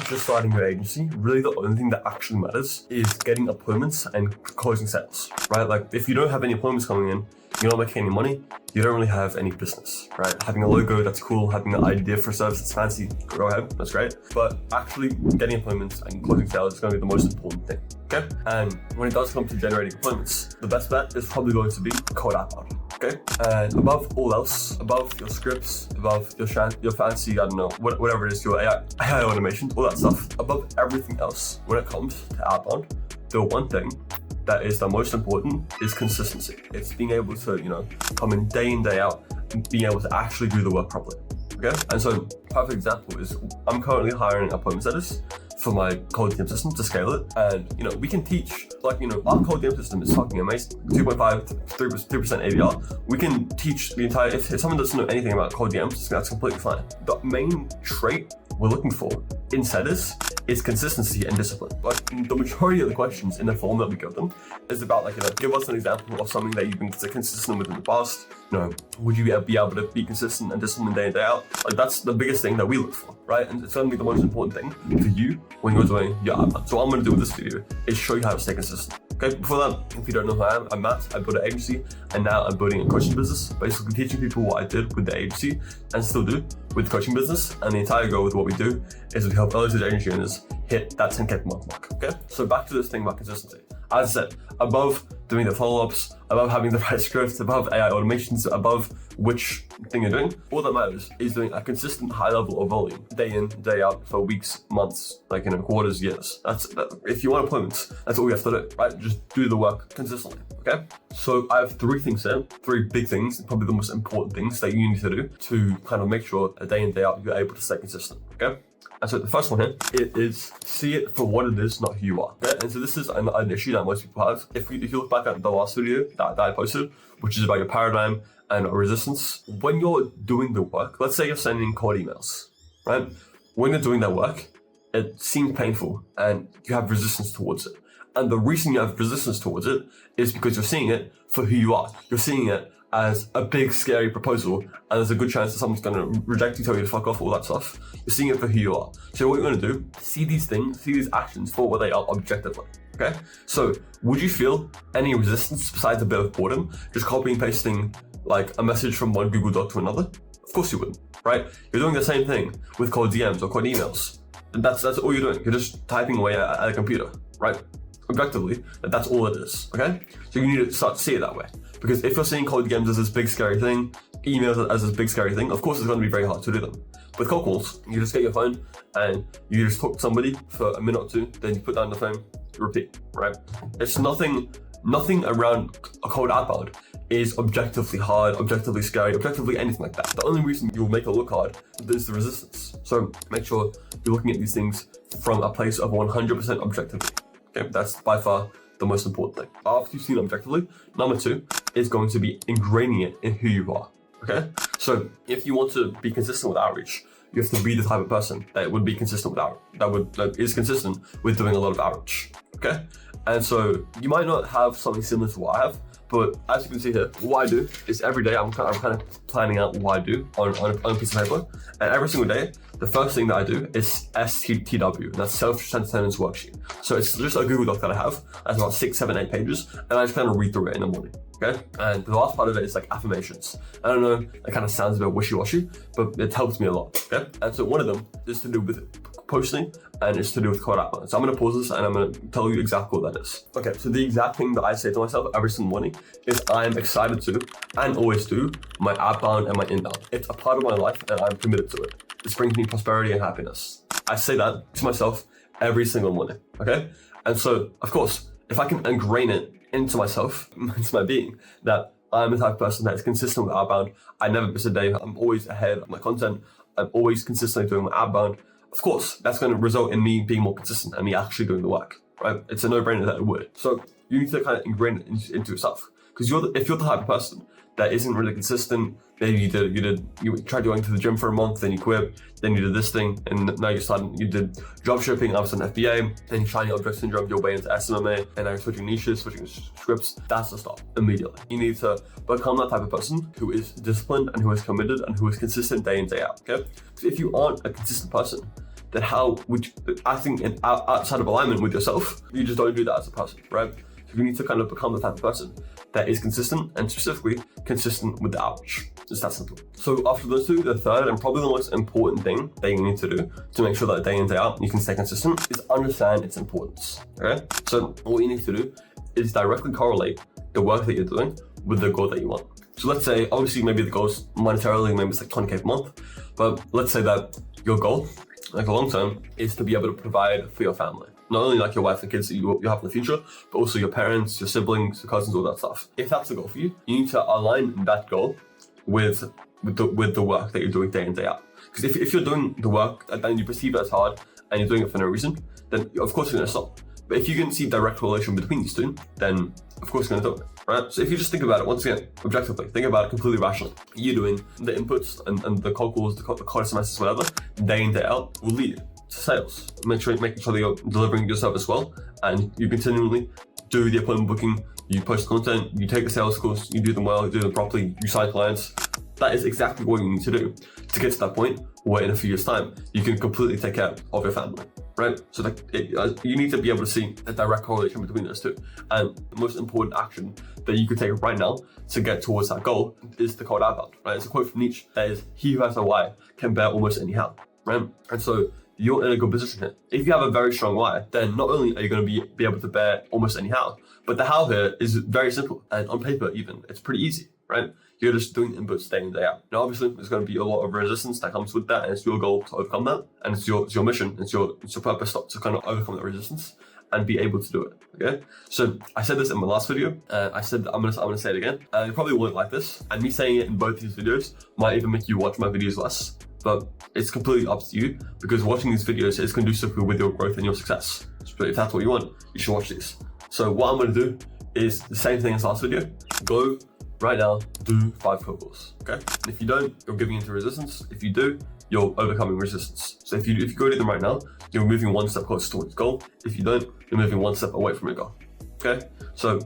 just starting your agency, really the only thing that actually matters is getting appointments and closing sales, right? Like if you don't have any appointments coming in, you're not making any money, you don't really have any business, right? Having a logo, that's cool. Having an idea for a service, that's fancy. Go ahead, that's great. But actually getting appointments and closing sales is going to be the most important thing, okay? And when it does come to generating appointments, the best bet is probably going to be cold outbound. Okay, and above all else, above your scripts, above your fancy, I don't know, whatever it is, your AI automation, all that stuff, above everything else, when it comes to outbound, the one thing that is the most important is consistency. It's being able to, come in day out and being able to actually do the work properly. Okay, and so perfect example is I'm currently hiring appointment setters for my cold DM system to scale it. And we can teach, our cold DM system is fucking amazing. 2.5 to 3% ADR. We can teach the entire, if someone doesn't know anything about cold DMs, that's completely fine. The main trait we're looking for in setters is consistency and discipline. Like the majority of the questions in the form that we give them is about give us an example of something that you've been consistent with in the past. Would you be able to be consistent and disciplined day in, day out? Like that's the biggest thing that we look for, right? And it's gonna be the most important thing for you when you're doing your outbound. So what I'm gonna do with this video is show you how to stay consistent. Okay, before that, if you don't know who I am, I'm Matt. I built an agency and now I'm building a coaching business, basically teaching people what I did with the agency and still do with the coaching business. And the entire goal with what we do is we help early stage agency owners hit that 10K per month mark, okay? So back to this thing about consistency. As I said, above doing the follow-ups, above having the right scripts, above AI automations, above which thing you're doing, all that matters is doing a consistent high level of volume, day in, day out, for weeks, months, quarters, years. If you want appointments, that's all you have to do, right? Just do the work consistently, okay? So I have three things here, three big things, probably the most important things that you need to do to kind of make sure that day in, day out, you're able to stay consistent, okay? And so the first one here, it is see it for what it is, not who you are. Okay? And so this is an issue that most people have. If you look back at the last video that I posted, which is about your paradigm and resistance, when you're doing the work, let's say you're sending cold emails, right? When you're doing that work, it seems painful and you have resistance towards it. And the reason you have resistance towards it is because you're seeing it for who you are. You're seeing it as a big, scary proposal, and there's a good chance that someone's gonna reject you, tell you to fuck off, all that stuff. You're seeing it for who you are. So what you're gonna do, see these things, see these actions for what they are objectively, okay? So would you feel any resistance besides a bit of boredom, just copying and pasting a message from one Google Doc to another? Of course you wouldn't, right? You're doing the same thing with cold DMs or cold emails. And that's all you're doing. You're just typing away at a computer, right? Objectively, that's all it is, okay? So you need to start to see it that way. Because if you're seeing cold DMs as this big scary thing, emails as this big scary thing, of course it's going to be very hard to do them. With cold calls, you just get your phone and you just talk to somebody for a minute or two, then you put down the phone, repeat, right? It's nothing around a cold outbound is objectively hard, objectively scary, objectively anything like that. The only reason you'll make it look hard is the resistance. So make sure you're looking at these things from a place of 100% objectivity. Okay, that's by far the most important thing. After you've seen it objectively, number two is going to be ingraining it in who you are, okay? So if you want to be consistent with outreach, you have to be the type of person that would be consistent with outreach, that is consistent with doing a lot of outreach, okay? And so you might not have something similar to what I have, but as you can see here, what I do is every day I'm kind of planning out what I do on a piece of paper, and every single day, the first thing that I do is STW, that's Self-Centered Tenants Worksheet. So it's just a Google Doc that I have, that's about 6, 7, 8 pages, and I just kind of read through it in the morning, okay? And the last part of it is affirmations. I don't know, it kind of sounds a bit wishy-washy, but it helps me a lot, okay? And so one of them is to do with posting, and it's to do with cold outbound. So I'm gonna pause this and I'm gonna tell you exactly what that is. Okay, so the exact thing that I say to myself every single morning is I am excited to, and always do, my outbound and my inbound. It's a part of my life and I'm committed to it. This brings me prosperity and happiness. I say that to myself every single morning, okay? And so, of course, if I can ingrain it into myself, into my being, that I'm the type of person that is consistent with outbound, I never miss a day, I'm always ahead of my content, I'm always consistently doing my outbound, of course, that's going to result in me being more consistent and me actually doing the work, right? It's a no-brainer that it would. So you need to kind of ingrain it into yourself. Because if you're the type of person that isn't really consistent, maybe you tried going to the gym for a month, then you quit, then you did this thing, and now you did drop shipping, I was an FBA, then you're trying your object syndrome, your way into SMMA, and now you're switching niches, switching scripts. That's the stop immediately. You need to become that type of person who is disciplined and who is committed and who is consistent day in, day out, okay? Because if you aren't a consistent person, then how would you, acting outside of alignment with yourself, you just don't do that as a person, right? So you need to kind of become the type of person that is consistent, and specifically consistent with the average. It's that simple. So after those two, the third and probably the most important thing that you need to do to make sure that day in, day out, you can stay consistent is understand its importance, okay? So what you need to do is directly correlate the work that you're doing with the goal that you want. So let's say, obviously maybe the goal's monetarily, maybe it's like 20K per month, but let's say that your goal, like a long term, is to be able to provide for your family. Not only like your wife and kids that you have in the future, but also your parents, your siblings, your cousins, all that stuff. If that's the goal for you, you need to align that goal with the work that you're doing day in, day out. Because if you're doing the work and you perceive it as hard and you're doing it for no reason, then of course you're gonna stop. But if you can see direct correlation between these two, then of course you're gonna do it, right? So if you just think about it, once again, objectively, think about it completely rationally. You doing the inputs and the cold calls, the cold semesters, whatever, day in, day out will lead to sales. Making sure that you're delivering your service well, and you continually do the appointment booking, you post content, you take the sales calls, you do them well, you do them properly, you sign clients. That is exactly what you need to do to get to that point where in a few years' time, you can completely take care of your family, right? So you need to be able to see a direct correlation between those two. And the most important action that you could take right now to get towards that goal is the cold outbound, right? It's a quote from Nietzsche that is, "He who has a why can bear almost any how," right? And so you're in a good position here. If you have a very strong why, then not only are you going to be able to bear almost any how, but the how here is very simple. And on paper even, it's pretty easy, right? You're just doing inputs day in, day out. Now, obviously, there's going to be a lot of resistance that comes with that, and it's your goal to overcome that, and it's your mission, it's your purpose to kind of overcome that resistance and be able to do it. Okay. So I said this in my last video. I said that I'm gonna say it again. You probably won't like this, and me saying it in both these videos might even make you watch my videos less. But it's completely up to you, because watching these videos is conducive with your growth and your success. So if that's what you want, you should watch these. So what I'm going to do is the same thing as last video. Go right now, do 5 cold calls, okay? And if you don't, you're giving into resistance. If you do, you're overcoming resistance. So if you go to them right now, you're moving one step closer towards goal. If you don't, you're moving one step away from your goal, okay? So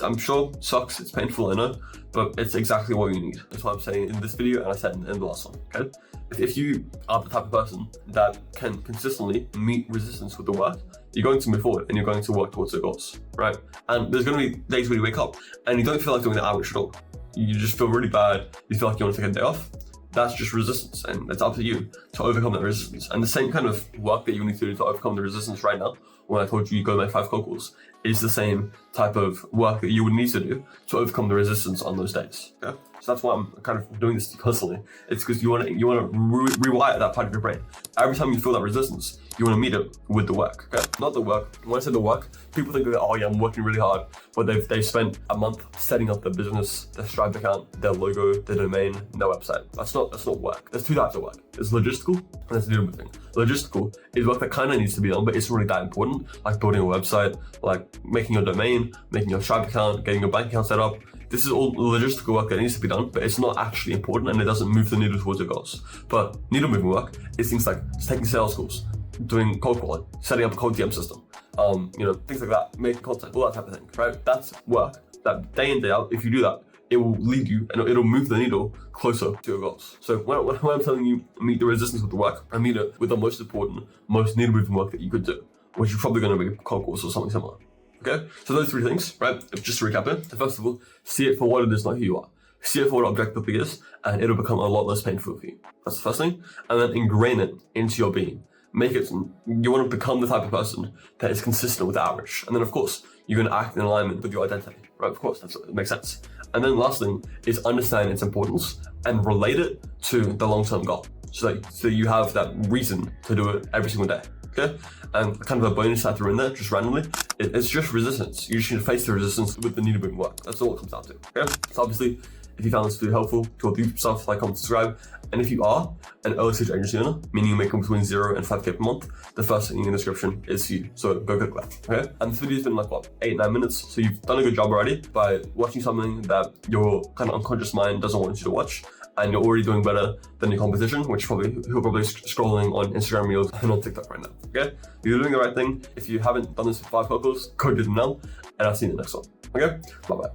I'm sure it sucks, it's painful, I know, but it's exactly what you need. That's what I'm saying in this video, and I said in the last one, okay? If you are the type of person that can consistently meet resistance with the work, you're going to move forward and you're going to work towards your goals, right? And there's going to be days where you wake up and you don't feel like doing the average at all. You just feel really bad. You feel like you want to take a day off. That's just resistance, and it's up to you to overcome that resistance. And the same kind of work that you need to do to overcome the resistance right now, when I told you go make 5 cold calls, is the same type of work that you would need to do to overcome the resistance on those days. Okay? So that's why I'm kind of doing this personally. It's because you want to rewire that part of your brain. Every time you feel that resistance, you want to meet it with the work. Okay? Not the work. When I say the work, people think that, oh yeah, I'm working really hard, but they've spent a month setting up their business, their Stripe account, their logo, their domain, their website. That's not work. There's 2 types of work. There's logistical and there's the other thing. Logistical is work that kind of needs to be done, but it's really that important, like building a website, like making your domain, making your Stripe account, getting your bank account set up. This is all logistical work that needs to be done, but it's not actually important and it doesn't move the needle towards your goals. But needle moving work is things like taking sales calls, doing cold calling, setting up a cold DM system, things like that, making content, all that type of thing, right? That's work that day in, day out, if you do that, it will lead you and it'll move the needle closer to your goals. So when I'm telling you meet the resistance with the work, I mean it with the most important, most needle moving work that you could do, which is probably going to be cold calls or something similar. Okay, so those 3 things, right? Just to recap it. First of all, see it for what it is, not who you are. See it for what objectively is, and it'll become a lot less painful for you. That's the first thing. And then ingrain it into your being. Make it, you want to become the type of person that is consistent with the average. And then of course, you're going to act in alignment with your identity, right? Of course, that makes sense. And then last thing is understand its importance and relate it to the long-term goal. So you have that reason to do it every single day. Okay, and kind of a bonus I threw in there, just randomly, it's just resistance. You just need to face the resistance with the needle moving work. That's all it comes down to. Okay, so obviously, if you found this video helpful, go do stuff like, comment, subscribe. And if you are an early stage agency owner, meaning you're making between 0 and 5K per month, the first thing in the description is you. So go click that. Okay, and this video's been like 8-9 minutes, so you've done a good job already by watching something that your kind of unconscious mind doesn't want you to watch. And you're already doing better than your competition, which who are probably scrolling on Instagram Reels and on TikTok right now, okay? You're doing the right thing. If you haven't done this for 5 cold calls, go do them now, and I'll see you in the next one, okay? Bye-bye.